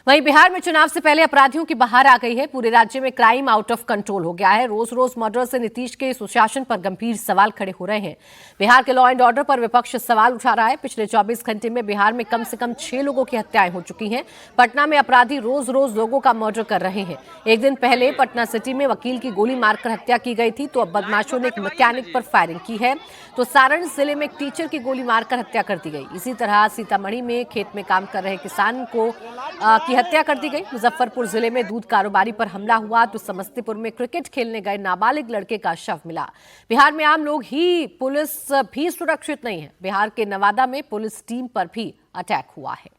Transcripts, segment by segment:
वहीं बिहार में चुनाव से पहले अपराधियों की बहार आ गई है। पूरे राज्य में क्राइम आउट ऑफ कंट्रोल हो गया है। रोज रोज मर्डर से नीतीश के सुशासन पर गंभीर सवाल खड़े हो रहे हैं। बिहार के लॉ एंड ऑर्डर पर विपक्ष सवाल उठा रहा है। पिछले 24 घंटे में बिहार में कम से कम 6 लोगों की हत्याएं हो चुकी हैं। पटना में अपराधी रोज रोज लोगों का मर्डर कर रहे हैं। एक दिन पहले पटना सिटी में वकील की गोली मारकर हत्या की गई थी, तो अब बदमाशों ने एक मैकेनिक पर फायरिंग की है। तो सारण जिले में एक टीचर की गोली मारकर हत्या कर दी गई। इसी तरह सीतामढ़ी में खेत में काम कर रहे किसान की हत्या कर दी गई। मुजफ्फरपुर जिले में दूध कारोबारी पर हमला हुआ, तो समस्तीपुर में क्रिकेट खेलने गए नाबालिग लड़के का शव मिला। बिहार में आम लोग ही पुलिस भी सुरक्षित नहीं है। बिहार के नवादा में पुलिस टीम पर भी अटैक हुआ है।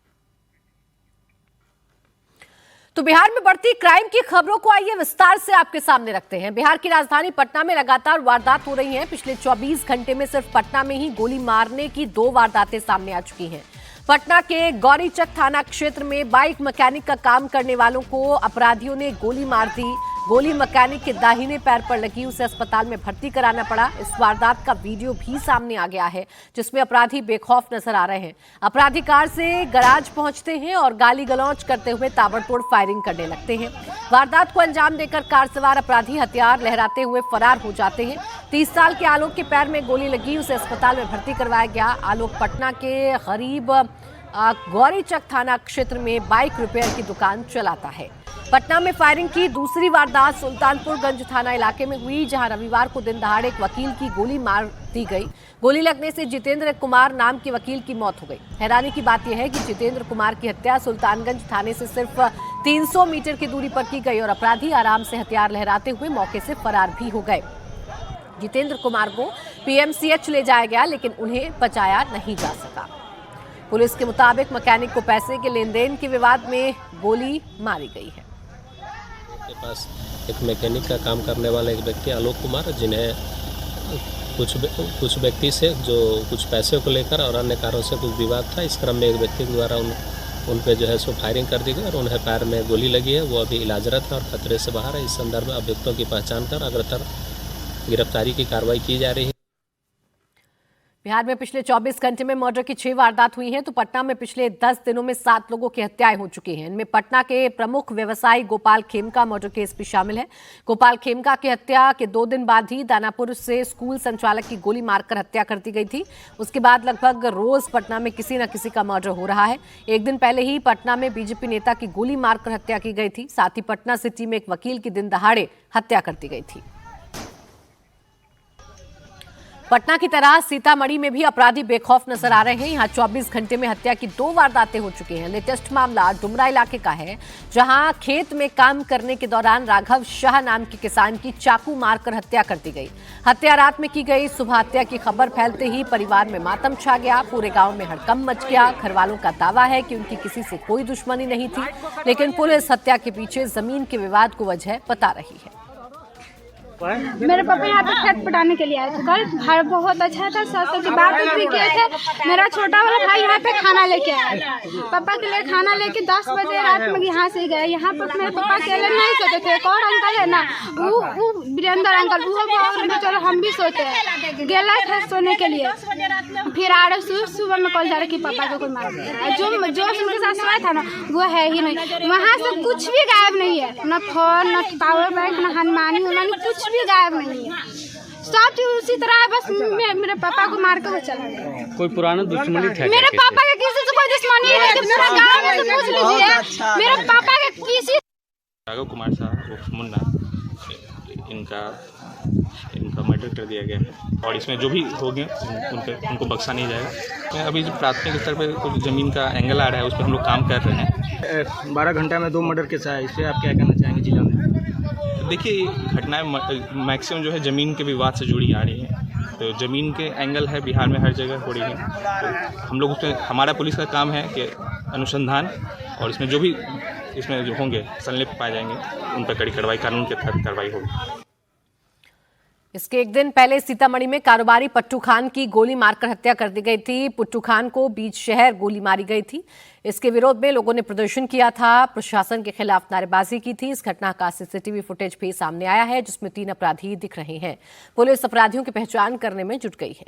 तो बिहार में बढ़ती क्राइम की खबरों को आइए विस्तार से आपके सामने रखते हैं। बिहार की राजधानी पटना में लगातार वारदात हो रही हैं। पिछले 24 घंटे में सिर्फ पटना में ही गोली मारने की 2 वारदातें सामने आ चुकी हैं। पटना के गौरीचक थाना क्षेत्र में बाइक मैकेनिक का काम करने वालों को अपराधियों ने गोली मार दी। गोली मैकेनिक के दाहिने पैर पर लगी, उसे अस्पताल में भर्ती कराना पड़ा। इस वारदात का वीडियो भी सामने आ गया है, जिसमें अपराधी बेखौफ नजर आ रहे हैं। अपराधी कार से गैराज पहुंचते हैं और गाली गलौज करते हुए ताबड़तोड़ फायरिंग करने लगते हैं। वारदात को अंजाम देकर कार सवार अपराधी हथियार लहराते हुए फरार हो जाते हैं। 30 साल के आलोक के पैर में गोली लगी, उसे अस्पताल में भर्ती करवाया गया। आलोक पटना के करीब गौरीचक थाना क्षेत्र में बाइक रिपेयर की दुकान चलाता है। पटना में फायरिंग की दूसरी वारदात सुल्तानपुरगंज थाना इलाके में हुई, जहां रविवार को दिन दहाड़े एक वकील की गोली मार दी गई। गोली लगने से जितेंद्र कुमार नाम के वकील की मौत हो गई। हैरानी की बात यह है कि जितेंद्र कुमार की हत्या सुल्तानगंज थाने से सिर्फ 300 मीटर की दूरी पर की गई और अपराधी आराम से हथियार लहराते हुए मौके से फरार भी हो गए। जितेंद्र कुमार को पीएमसीएच ले जाया गया, लेकिन उन्हें बचाया नहीं जा सका। पुलिस के मुताबिक मैकेनिक को पैसे के लेन देन के विवाद में गोली मारी गई है। के पास एक मैकेनिक का काम करने वाला एक व्यक्ति आलोक कुमार, जिन्हें कुछ व्यक्ति से जो कुछ पैसे को लेकर और अन्य कारणों से कुछ विवाद था। इस क्रम में एक व्यक्ति द्वारा उन पे जो है सो फायरिंग कर दी गई और उन्हें पैर में गोली लगी है। वो अभी इलाजरत है और खतरे से बाहर है। इस संदर्भ में अभियुक्तों की पहचान कर अग्रतर गिरफ्तारी की कार्रवाई की जा रही है। बिहार में पिछले 24 घंटे में मर्डर की 6 वारदात हुई हैं, तो पटना में पिछले 10 दिनों में 7 लोगों की हत्याएं हो चुकी हैं। इनमें पटना के प्रमुख व्यवसायी गोपाल खेमका मर्डर केस भी शामिल है। गोपाल खेमका की हत्या के 2 दिन बाद ही दानापुर से स्कूल संचालक की गोली मारकर हत्या कर दी गई थी। उसके बाद लगभग रोज पटना में किसी न किसी का मर्डर हो रहा है। एक दिन पहले ही पटना में बीजेपी नेता की गोली मारकर हत्या की गई थी। साथ ही पटना सिटी में एक वकील की दिन दहाड़े हत्या कर दी गई थी। पटना की तरह सीतामढ़ी में भी अपराधी बेखौफ नजर आ रहे हैं। यहां 24 घंटे में हत्या की 2 वारदातें हो चुकी हैं। लेटेस्ट मामला डुमरा इलाके का है, जहां खेत में काम करने के दौरान राघव शाह नाम के किसान की चाकू मारकर हत्या कर दी गई। हत्या रात में की गई। सुबह हत्या की खबर फैलते ही परिवार में मातम छा गया। पूरे गांव में हड़कंप मच गया। घर वालों का दावा है कि उनकी किसी से कोई दुश्मनी नहीं थी, लेकिन पुलिस हत्या के पीछे जमीन के विवाद को वजह बता रही है। मेरे पापा यहाँ पे खेत पटाने के लिए आए थे। कल घर बहुत अच्छा था, सच की बात भी किए थे। मेरा छोटा वाला भाई यहाँ पे खाना लेके आया। पापा के लिए खाना लेके 10 बजे रात में यहाँ से गए। यहाँ पर मेरे पापा अकेले नहीं सोते थे। एक और अंकल है ना, वो वीरेंद्र अंकल, वो चलो हम भी सोते हैं। गेला था सोने के लिए, फिर आ रहे सुबह में कॉल जा रहे कि पापा को कोई मार दिया। जो उनके साथ सोया था ना, वो है ही नहीं। वहाँ से कुछ भी गायब नहीं है, न फोन, न पावर बैंक, न हनुमानी कुछ भी गायब नहीं है। सब चीज उसी तरह है। बस मेरे पापा को मार के वो चला गया। कोई पुराना दुश्मनी था? मेरे पापा के किसी से कोई दुश्मनी नहीं है। पूरा गांव में से पूछ लीजिए, मेरे पापा के किसी। राघव कुमार साहब मुन्ना, इनका मर्डर कर दिया गया है और इसमें जो भी हो गए उनको बख्शा नहीं जाएगा। अभी जो प्राथमिक स्तर पर कुछ ज़मीन का एंगल आ रहा है, उस पर हम लोग काम कर रहे हैं। 12 घंटा में 2 मर्डर केस आया, इस पर आप क्या कहना चाहेंगे जिला में? देखिए, घटनाएं मैक्सिमम जो है ज़मीन के विवाद से जुड़ी आ रही हैं। तो ज़मीन के एंगल है बिहार में हर जगह हो रही है। तो हम लोग उसमें, हमारा पुलिस का काम है कि अनुसंधान, और इसमें जो भी इसमें जो होंगे संलिप्त पाए जाएंगे उन पर कड़ी कार्रवाई, कानून के तहत कार्रवाई होगी। इसके एक दिन पहले सीतामढ़ी में कारोबारी पट्टू खान की गोली मारकर हत्या कर दी गई थी। पट्टू खान को बीच शहर गोली मारी गई थी। इसके विरोध में लोगों ने प्रदर्शन किया था, प्रशासन के खिलाफ नारेबाजी की थी। इस घटना का सीसीटीवी फुटेज भी सामने आया है, जिसमें 3 अपराधी दिख रहे हैं। पुलिस अपराधियों की पहचान करने में जुट गई है।